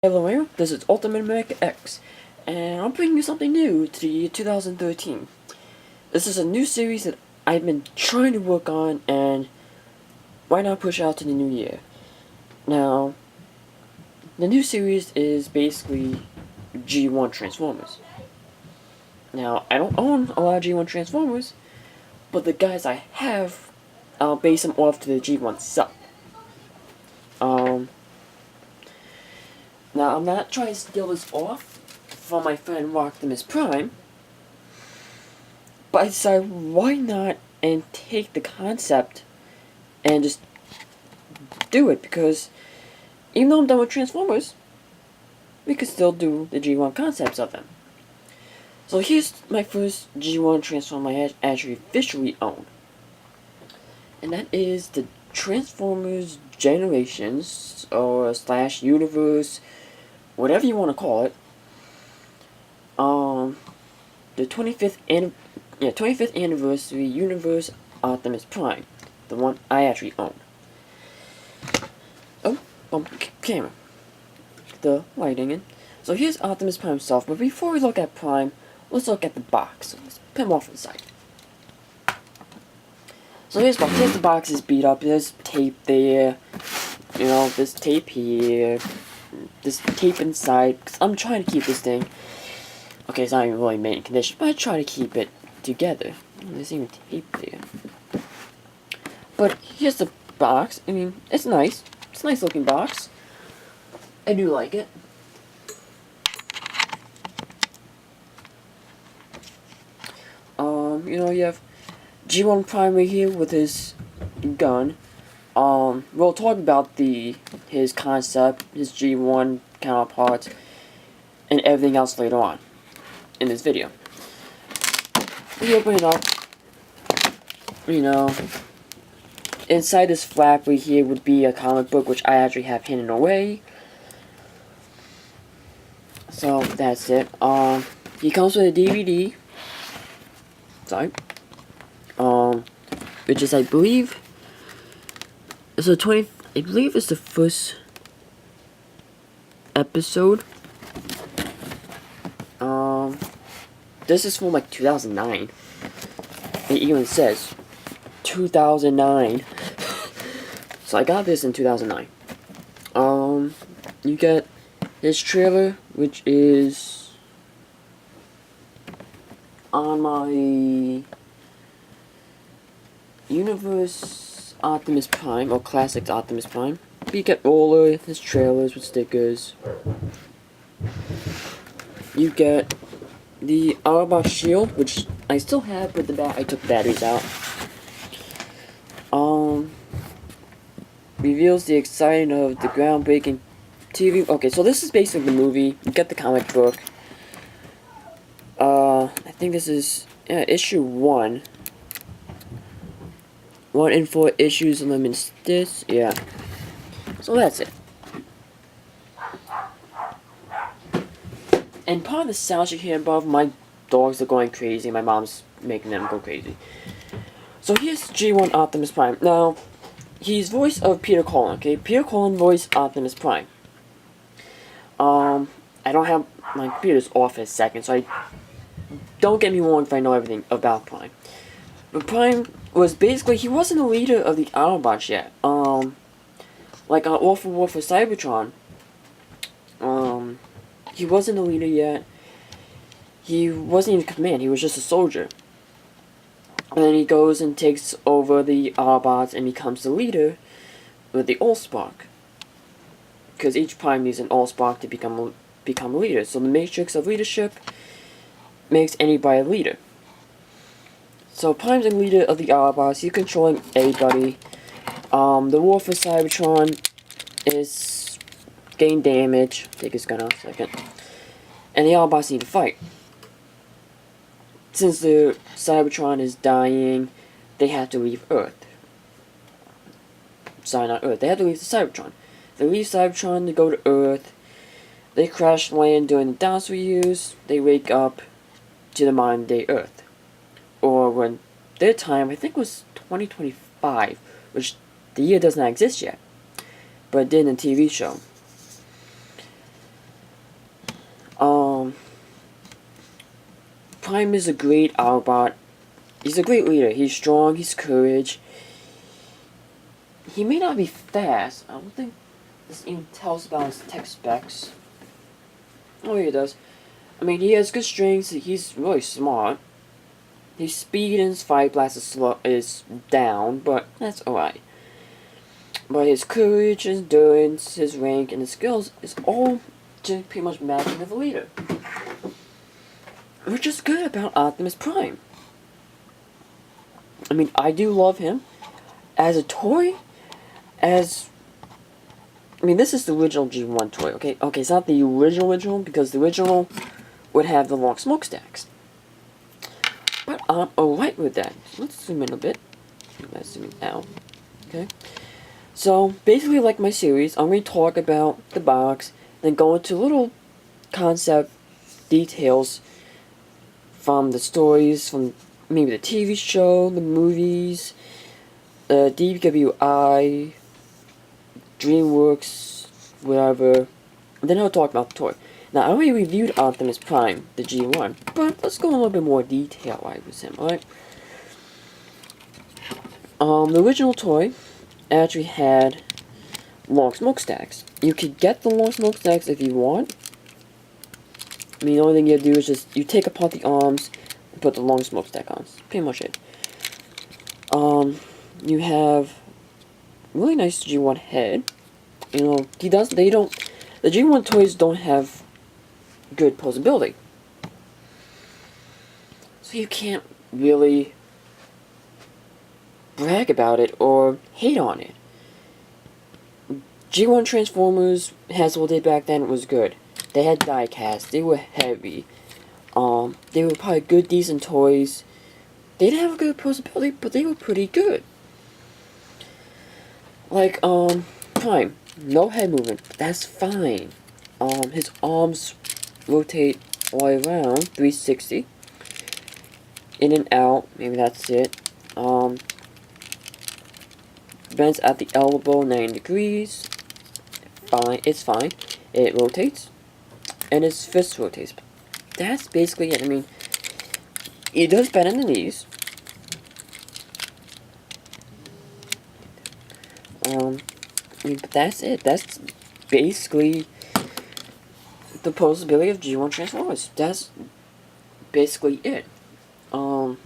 Hello everyone, this is Ultimate America X, and I'm bringing you something new to the year 2013. This is a new series that I've been trying to work on, and why not push out to the new year? Now, the new series is basically G1 Transformers. Now, I don't own a lot of G1 Transformers, but the guys I have, I'll base them off to the G1 sub. Now, I'm not trying to steal this off from my friend Optimus Prime, but I decided, why not and take the concept and just do it, because even though I'm done with Transformers, we could still do the G1 concepts of them. So here's my first G1 Transformer I actually officially own, and that is the Transformers Generations, or / Universe, whatever you want to call it. The 25th anniversary Universe Optimus Prime, the one I actually own. Oh, camera. The lighting in. So here's Optimus Prime himself, but before we look at Prime, let's look at the box. So let's put him off to the side. So here's the box is beat up. There's tape there. You know, there's tape here. There's tape inside. Cause I'm trying to keep this thing. Okay, it's not even really made in condition, but I try to keep it together. There's even tape there. But here's the box. I mean, it's nice. It's a nice looking box. I do like it. You know, you have G1 Prime right here with his gun. We'll talk about his concept, his G1 counterparts, and everything else later on in this video. We open it up. You know, inside this flap right here would be a comic book, which I actually have hidden away. So that's it. He comes with a DVD. Sorry. Which is, I believe, it's I believe it's the first episode. This is from like 2009. It even says 2009. So I got this in 2009. You get this trailer, which is on my Universe Optimus Prime, or Classics Optimus Prime. You get all of his trailers with stickers. You get the Autobot shield, which I still have, but I took the batteries out. Reveals the exciting of the groundbreaking TV. Okay, so this is basically the movie. You get the comic book. I think this is issue 1. 1 in 4 issues limits this. Yeah. So that's it. And part of the sound you hear above, my dogs are going crazy. My mom's making them go crazy. So here's G1 Optimus Prime. Now, he's voice of Peter Cullen, okay? Peter Cullen voiced Optimus Prime. I don't have my computer's off in a second, so don't get me wrong if I know everything about Prime. But Prime was basically, he wasn't a leader of the Autobots yet. Like on All for War for Cybertron, he wasn't a leader yet. He wasn't in command, he was just a soldier. And then he goes and takes over the Autobots and becomes the leader with the Allspark. Because each Prime needs an Allspark to become a leader. So the matrix of leadership makes anybody a leader. So Prime's the leader of the Autobots, he's controlling everybody. The War for Cybertron is getting damage. Take his gun out a second. And the Autobots need to fight. Since the Cybertron is dying, they have to leave Earth. Sorry, not Earth. They have to leave the Cybertron. They leave Cybertron to go to Earth. They crash land during the dinosaur years. They wake up to the modern day Earth. Or when their time, I think, was 2025, which the year does not exist yet, but it did in a TV show. Prime is a great Autobot. He's a great leader. He's strong, he's courage. He may not be fast. I don't think this even tells about his tech specs. Oh, yeah, it does. I mean, he has good strengths. He's really smart. His speed and his fight blast is down, but that's alright. But his courage, his endurance, his rank, and his skills is all just pretty much matching of a leader. Which is good about Optimus Prime. I mean, I do love him. As a toy, I mean, this is the original G1 toy, okay? Okay, it's not the original, because the original would have the long smokestacks. But I'm alright with that. Let's zoom in a bit. Let's zoom in out. Okay? So, basically, like my series, I'm going to talk about the box, then go into little concept details from the stories, from maybe the TV show, the movies, DWI, DreamWorks, whatever. And then I'll talk about the toy. Now, I already reviewed Optimus Prime, the G1, but let's go in a little bit more detail with him, alright? The original toy actually had long smokestacks. You could get the long smokestacks if you want. I mean, the only thing you do is just, you take apart the arms and put the long smokestack on. That's pretty much it. You have really nice G1 head. You know, the G1 toys don't have good posability. So you can't really brag about it or hate on it. G1 Transformers, Hasbro did back then, was good. They had die-cast, they were heavy. They were probably good, decent toys. They didn't have good posability, but they were pretty good. Like, Prime, no head movement, but that's fine. His arms rotate all the way around, 360. In and out, maybe that's it. Bends at the elbow, 90 degrees. Fine, it's fine. It rotates. And his fist rotates. That's basically it. I mean, it does bend in the knees. But that's it. That's basically the posability of G1 Transformers. That's basically it. Now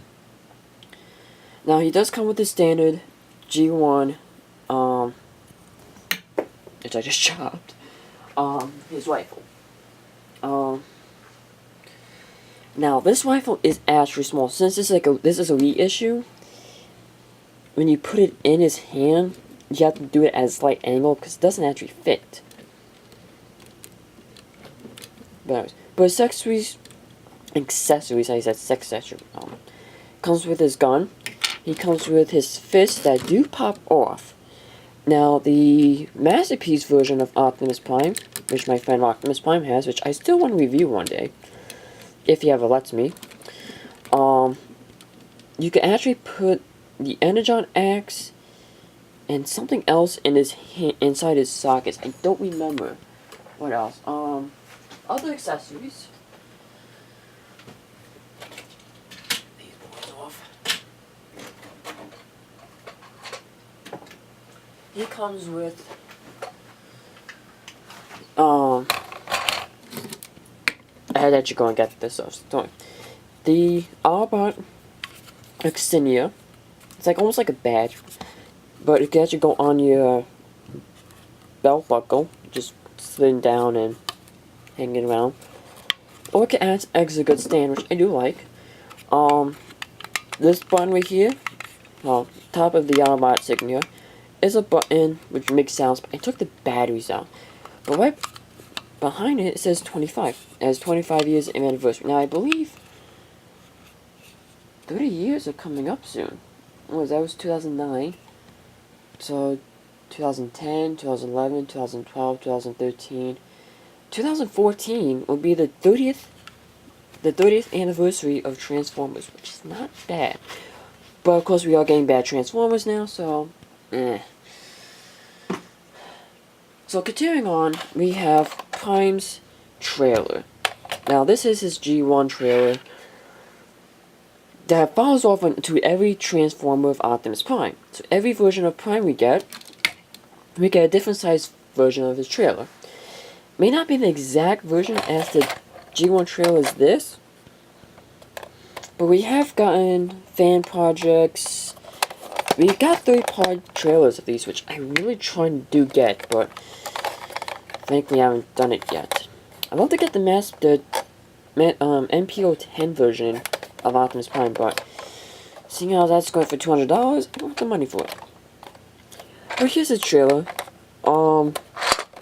he does come with the standard G1, which I just chopped, his rifle. Now this rifle is actually small. Since this is a reissue, when you put it in his hand, you have to do it at a slight angle because it doesn't actually fit. But accessories, I said sex accessory, comes with his gun. He comes with his fists that do pop off. Now, the Masterpiece version of Optimus Prime, which my friend Optimus Prime has, which I still want to review one day, if he ever lets me, you can actually put the Energon axe and something else in his inside his sockets. I don't remember what else. Other accessories. These boys off. He comes with I had to actually go and get this stuff. Don't. The Autobot Exynia. It's like almost like a badge, but it can actually go on your belt buckle, just sitting down and hanging around. Or it can act as a good stand, which I do like. This button right here, top of the Autobot insignia, is a button which makes sounds. I took the batteries out, but right behind it, it says 25. It has 25 years of anniversary. Now I believe 30 years are coming up soon. That was 2009. So 2010, 2011, 2012, 2013, 2014 will be the 30th anniversary of Transformers, which is not bad. But of course we are getting bad Transformers now, so So continuing on, we have Prime's trailer. Now this is his G1 trailer that follows off into every Transformer of Optimus Prime. So every version of Prime we get a different size version of his trailer. May not be the exact version as the G1 trailer is this, but we have gotten fan projects. We got third-party trailers of these, which I'm really trying to get, but thankfully I haven't done it yet. I'd love to get the MPO10 version of Optimus Prime, but seeing how that's going for $200, I don't have the money for it. But here's the trailer,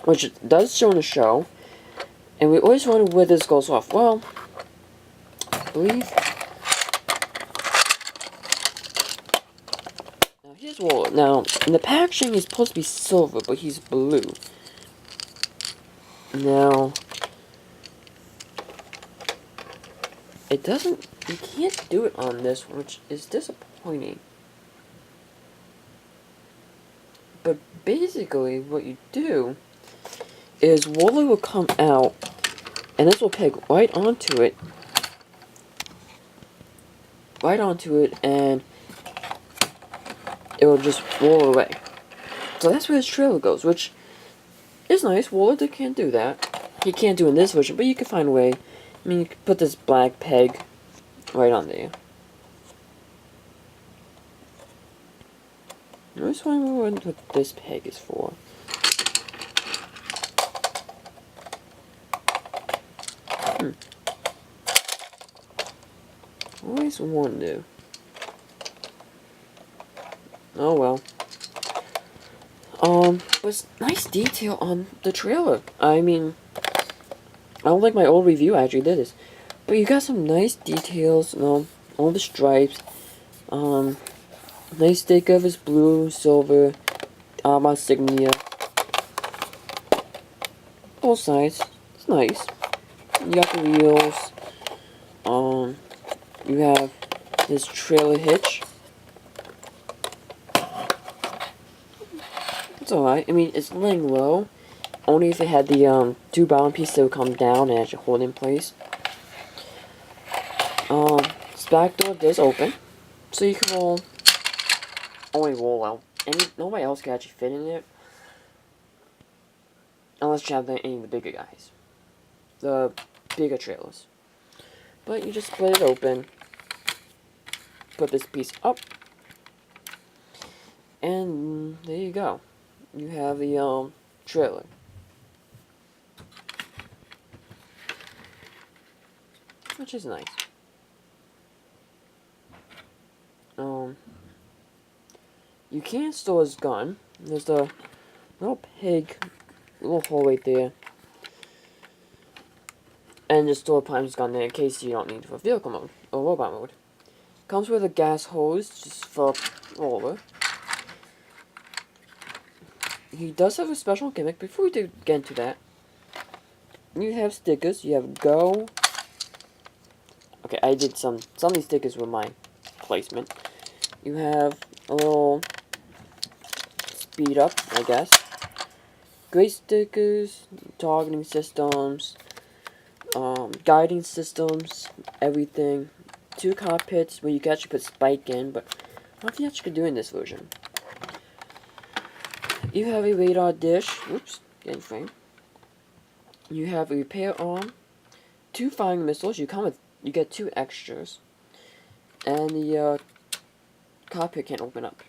which does show in the show, and we always wonder where this goes off. Well, I believe. Now here's Waller. Now, in the packaging, he's supposed to be silver, but he's blue. Now, it doesn't. You can't do it on this one, which is disappointing. But basically, what you do is Waller will come out, and this will peg right onto it, and it will just roll away. So that's where his trailer goes, which is nice. Waller can't do that. He can't do it in this version, but you can find a way. I mean, you can put this black peg right on there. I just wonder what this peg is for. Always wonder. Oh well. Was nice detail on the trailer. I mean, I don't like my old review I actually did this, but you got some nice details. All the stripes. Nice stick of his blue, silver, insignia. Both sides. It's nice. You got the wheels. You have this trailer hitch. It's alright. I mean, it's laying low. Only if it had the two bottom pieces that would come down and actually hold in place. This back door does open, so you can only roll out. Nobody else can actually fit in it, unless you have any of the bigger guys, the bigger trailers. But you just split it open, put this piece up, and there you go. You have the trailer. Which is nice. You can store his gun. There's a little little hole right there. And just store Prime's gun there in case you don't need it for vehicle mode or robot mode. Comes with a gas hose just for Waller. He does have a special gimmick. Before we do get into that, you have stickers. You have Go. Okay, I did some of these stickers were my placement. You have a little speed up, I guess. Great stickers, targeting systems, guiding systems, everything. 2 cockpits where you can actually put Spike in, but I don't know if you actually could do in this version. You have a radar dish. Oops, getting framed. You have a repair arm, 2 firing missiles. You get 2 extras, and the cockpit can't open up.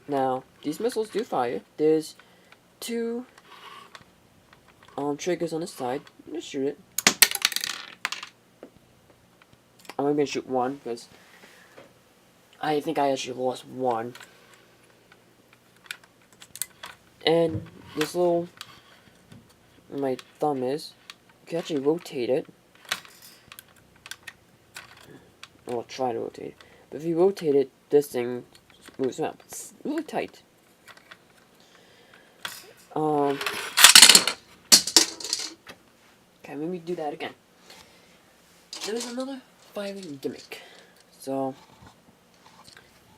Now these missiles do fire. There's 2 triggers on the side. Just shoot it. I'm only gonna shoot one because I think I actually lost one. And this little, where my thumb is, you can actually rotate it. I'll try to rotate it. But if you rotate it, this thing moves around. It's really tight. Okay, let me do that again. There's another firing gimmick. So,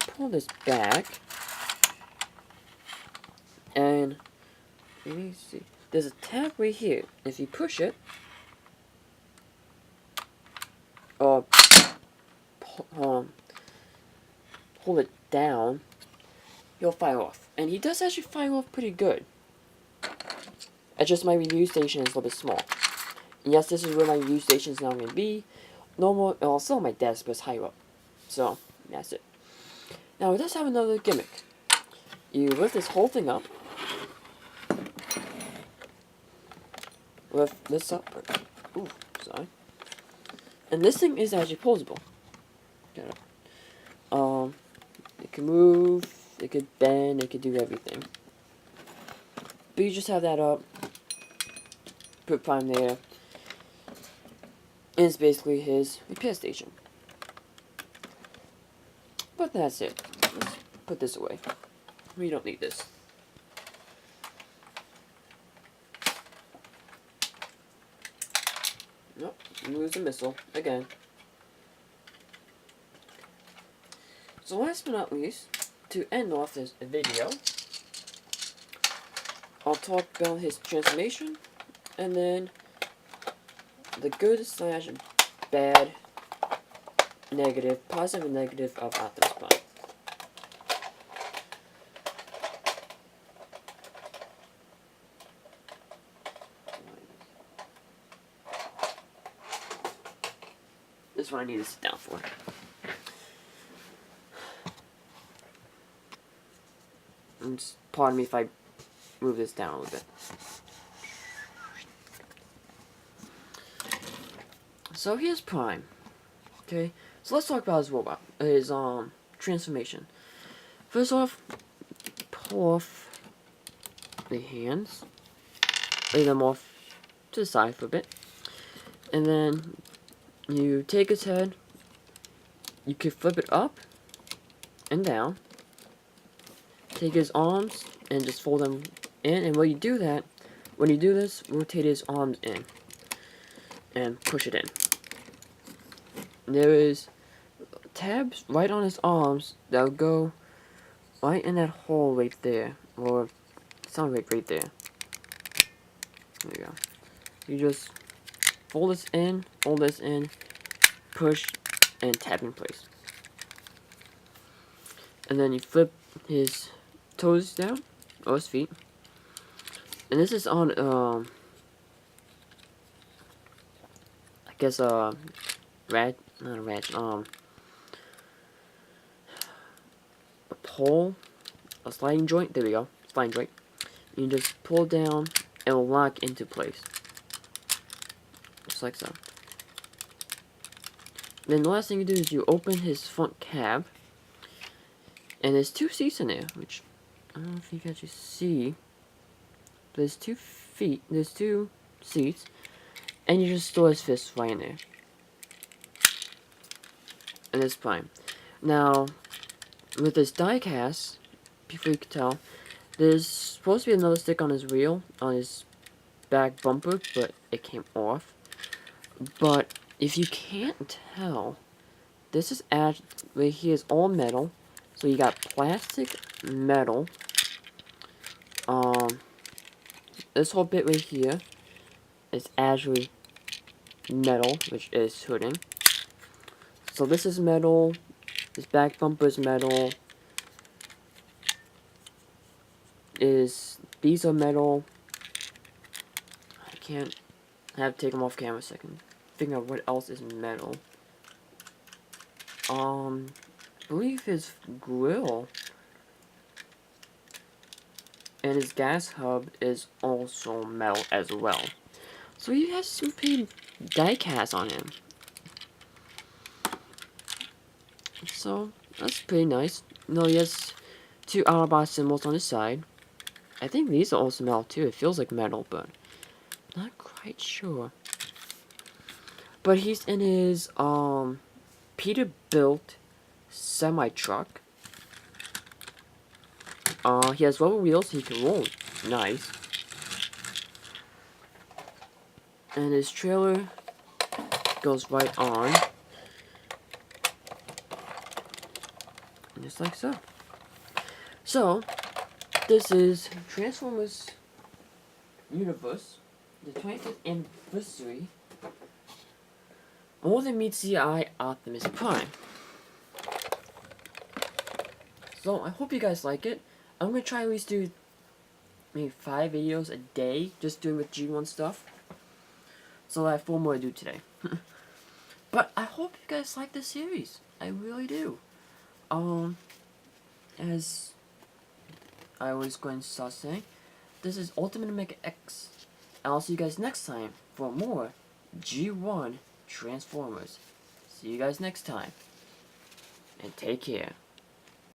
pull this back. And, let me see. There's a tab right here. If you push it, hold it down, he'll fire off. And he does actually fire off pretty good. It's just my review station is a little bit small. And yes, this is where my review station is now going to be. Normal, still on my desk, but it's higher up. So, that's it. Now, it does have another gimmick. You lift this whole thing up. Lift this up. Ooh, sorry. And this thing is actually posable. It can move, it could bend, it could do everything. But you just have that up. Put Prime there. And it's basically his repair station. But that's it. Let's put this away. We don't need this. Nope, lose a missile again. So last but not least, to end off this video, I'll talk about his transformation, and then the good slash bad, negative, positive and negative of Optimus Prime. This one I need to sit down for. And just pardon me if I move this down a little bit. So here's Prime. Okay, so let's talk about his robot, his transformation. First off, pull off the hands, lay them off to the side for a bit, and then you take his head. You can flip it up and down. Take his arms and just fold them in, and when you do this, rotate his arms in and push it in. There is tabs right on his arms that'll go right in that hole right there, or sound right there. There you go. You just fold this in, push, and tap in place. And then you flip his toes down, or his feet. And this is on, I guess, not a ratchet, a pole, a sliding joint, there we go, sliding joint. You just pull down, and it'll lock into place. Just like so. Then the last thing you do is you open his front cab, and there's 2 seats in there, which, I don't know if you can actually see, but there's 2 seats, and you just store his fists right in there. And it's Prime. Now, with this die cast, before you can tell, there's supposed to be another stick on his wheel, on his back bumper, but it came off. But if you can't tell, this is right here is all metal. So you got plastic, metal. This whole bit right here is actually metal, which is hooding. So this is metal. This back bumper is metal. These are metal. I have to take them off camera a second. Figure out what else is metal. I believe his grill and his gas hub is also metal as well. So he has some pretty die cast on him. So that's pretty nice. No, he has 2 Autobot symbols on his side. I think these are also metal too. It feels like metal, but not quite sure. But he's in his Peterbilt semi-truck. He has rubber wheels so he can roll. Nice. And his trailer goes right on. Just like so. So, this is Transformers Universe, the 25th anniversary more than meets the eye Optimus Prime. So I hope you guys like it. I'm gonna try at least do maybe 5 videos a day, just doing with G1 stuff. So I have 4 more to do today. But I hope you guys like this series. I really do. As I was going to start saying, this is Ultimate Mega X. I'll see you guys next time for more G1 Transformers. See you guys next time. And take care.